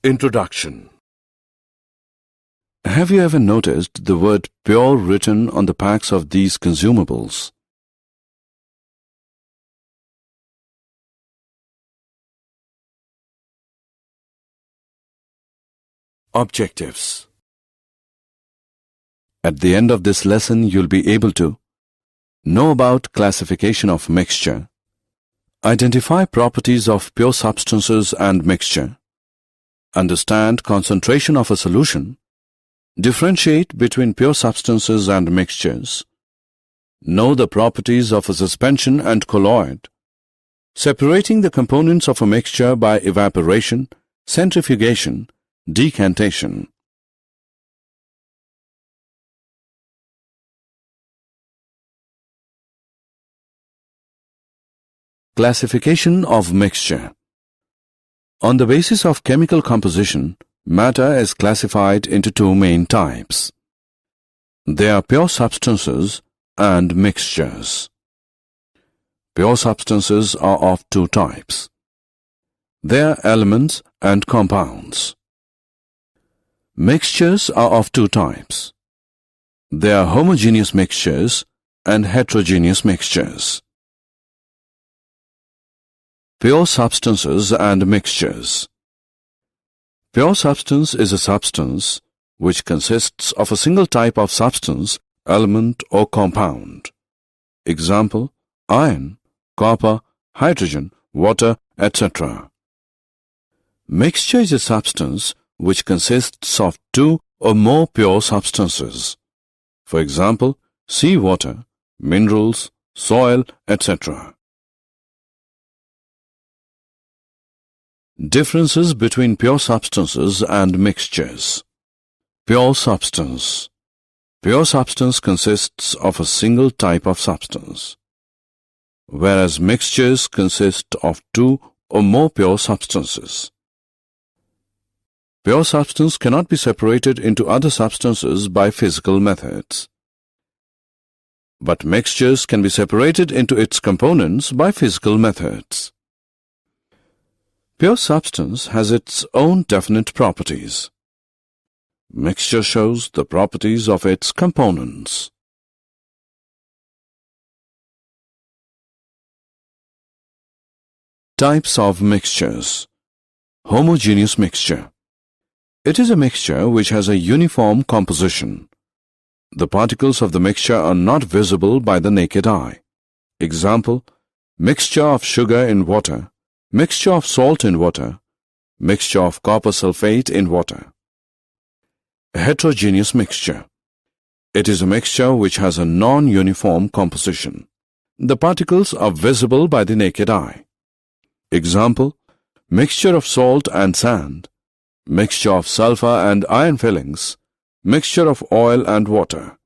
Introduction. Have you ever noticed the word pure written on the packs of these consumables? Objectives. At the end of this lesson, you'll be able to know about classification of mixture, identify properties of pure substances and mixture, understand concentration of a solution, differentiate between pure substances and mixtures, know the properties of a suspension and colloid, separating the components of a mixture by evaporation, centrifugation, decantation. Classification of mixture. On the basis of chemical composition, matter is classified into two main types. They are pure substances and mixtures. Pure substances are of two types. They are elements and compounds. Mixtures are of two types. They are homogeneous mixtures and heterogeneous mixtures. Pure substances and mixtures. Pure substance is a substance which consists of a single type of substance, element or compound. Example, iron, copper, hydrogen, water, etc. Mixture is a substance which consists of two or more pure substances. For example, seawater, minerals, soil, etc. Differences between pure substances and mixtures. Pure substance. Pure substance consists of a single type of substance, whereas mixtures consist of two or more pure substances. Pure substance cannot be separated into other substances by physical methods, but mixtures can be separated into its components by physical methods. Pure substance has its own definite properties. Mixture shows the properties of its components. Types of mixtures. Homogeneous mixture. It is a mixture which has a uniform composition. The particles of the mixture are not visible by the naked eye. Example, mixture of sugar in water, mixture of salt in water, mixture of copper sulfate in water. Heterogeneous mixture. It is a mixture which has a non-uniform composition. The particles are visible by the naked eye. Example, mixture of salt and sand, mixture of sulfur and iron fillings, mixture of oil and water.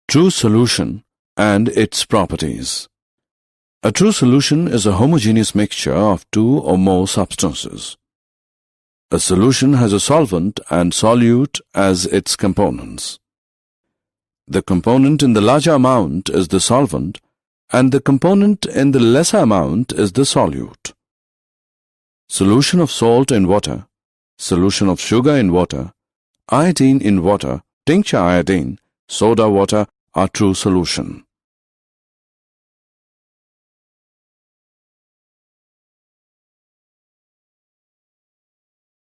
True solution and its properties. A true solution is a homogeneous mixture of two or more substances. A solution has a solvent and solute as its components. The component in the larger amount is the solvent, and the component in the lesser amount is the solute. Solution of salt in water, solution of sugar in water, iodine in water, tincture iodine, soda water are true solution.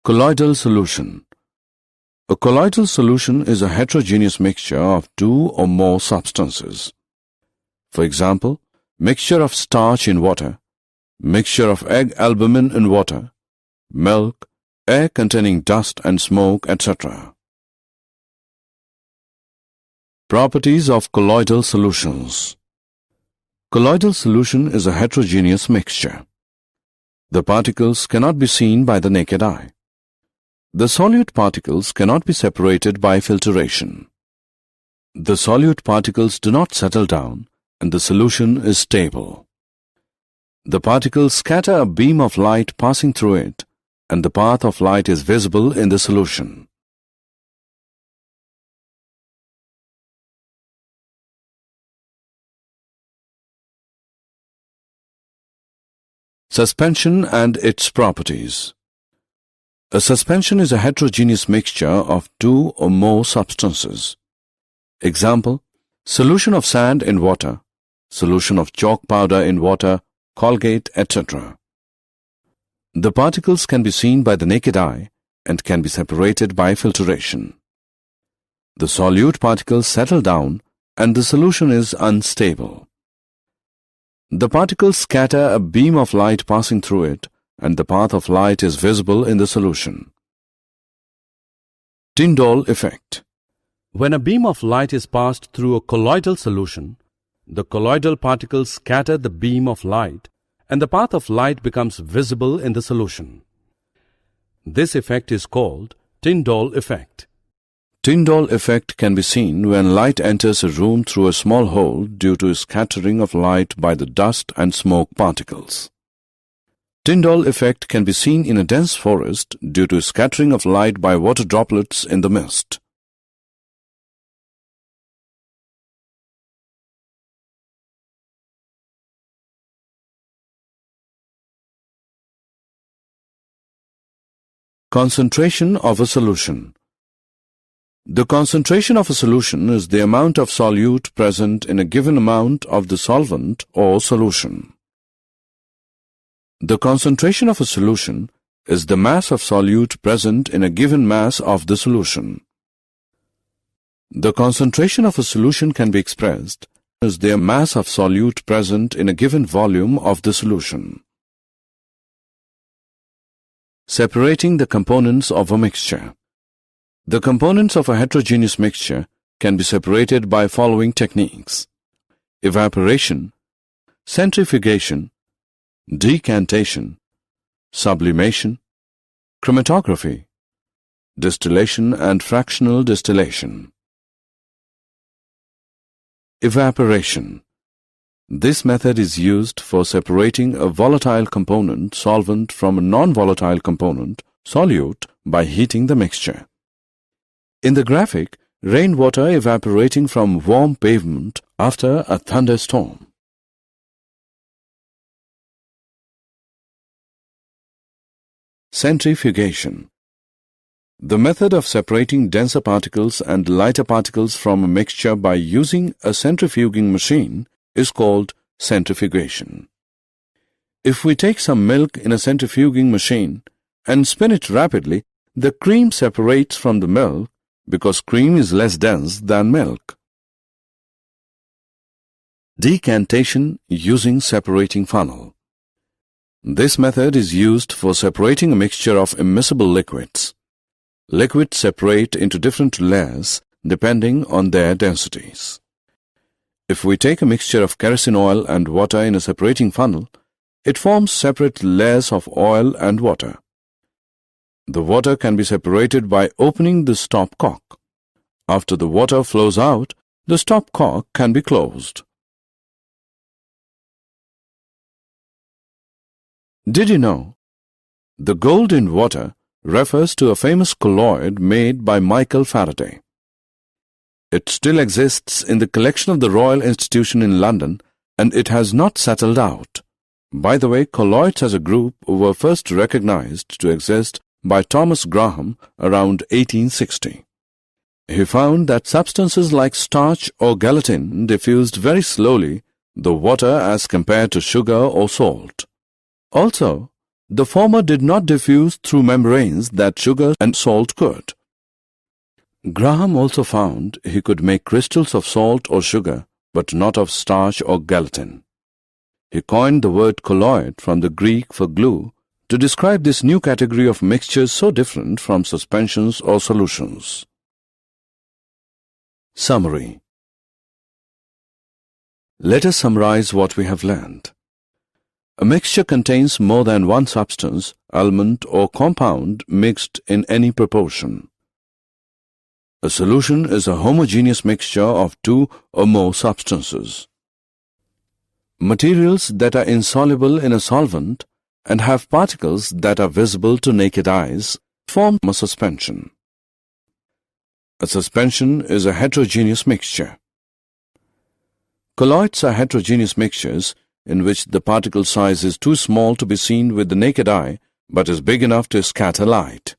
Colloidal solution. A colloidal solution is a heterogeneous mixture of two or more substances. For example, mixture of starch in water, mixture of egg albumin in water, milk, air containing dust and smoke, etc. Properties of colloidal solutions. Colloidal solution is a heterogeneous mixture. The particles cannot be seen by the naked eye. The solute particles cannot be separated by filtration. The solute particles do not settle down, and the solution is stable. The particles scatter a beam of light passing through it, and the path of light is visible in the solution. Suspension and its properties. A suspension is a heterogeneous mixture of two or more substances. Example: solution of sand in water, solution of chalk powder in water, Colgate, etc. The particles can be seen by the naked eye and can be separated by filtration. The solute particles settle down and the solution is unstable. The particles scatter a beam of light passing through it, and the path of light is visible in the solution. Tyndall effect. When a beam of light is passed through a colloidal solution, the colloidal particles scatter the beam of light, and the path of light becomes visible in the solution. This effect is called Tyndall effect. Tyndall effect can be seen when light enters a room through a small hole due to scattering of light by the dust and smoke particles. Tyndall effect can be seen in a dense forest due to scattering of light by water droplets in the mist. Concentration of a solution. The concentration of a solution is the amount of solute present in a given amount of the solvent or solution. The concentration of a solution is the mass of solute present in a given mass of the solution. The concentration of a solution can be expressed as the mass of solute present in a given volume of the solution. Separating the components of a mixture. The components of a heterogeneous mixture can be separated by following techniques: evaporation, centrifugation, decantation, sublimation, chromatography, distillation and fractional distillation. Evaporation. This method is used for separating a volatile component solvent from a non-volatile component solute by heating the mixture. In the graphic, rainwater evaporating from warm pavement after a thunderstorm. Centrifugation. The method of separating denser particles and lighter particles from a mixture by using a centrifuging machine is called centrifugation. If we take some milk in a centrifuging machine and spin it rapidly, the cream separates from the milk because cream is less dense than milk. Decantation using separating funnel. This method is used for separating a mixture of immiscible liquids. Liquids separate into different layers depending on their densities. If we take a mixture of kerosene oil and water in a separating funnel, it forms separate layers of oil and water. The water can be separated by opening the stopcock. After the water flows out, the stopcock can be closed. Did you know? The gold in water refers to a famous colloid made by Michael Faraday. It still exists in the collection of the Royal Institution in London, and it has not settled out. By the way, colloids as a group were first recognized to exist by Thomas Graham around 1860. He found that substances like starch or gelatin diffused very slowly the water as compared to sugar or salt. Also, the former did not diffuse through membranes that sugar and salt could. Graham also found he could make crystals of salt or sugar, but not of starch or gelatin. He coined the word colloid from the Greek for glue to describe this new category of mixtures so different from suspensions or solutions. Summary. Let us summarize what we have learned. A mixture contains more than one substance, element or compound mixed in any proportion. A solution is a homogeneous mixture of two or more substances. Materials that are insoluble in a solvent and have particles that are visible to naked eyes form a suspension. A suspension is a heterogeneous mixture. Colloids are heterogeneous mixtures in which the particle size is too small to be seen with the naked eye but is big enough to scatter light.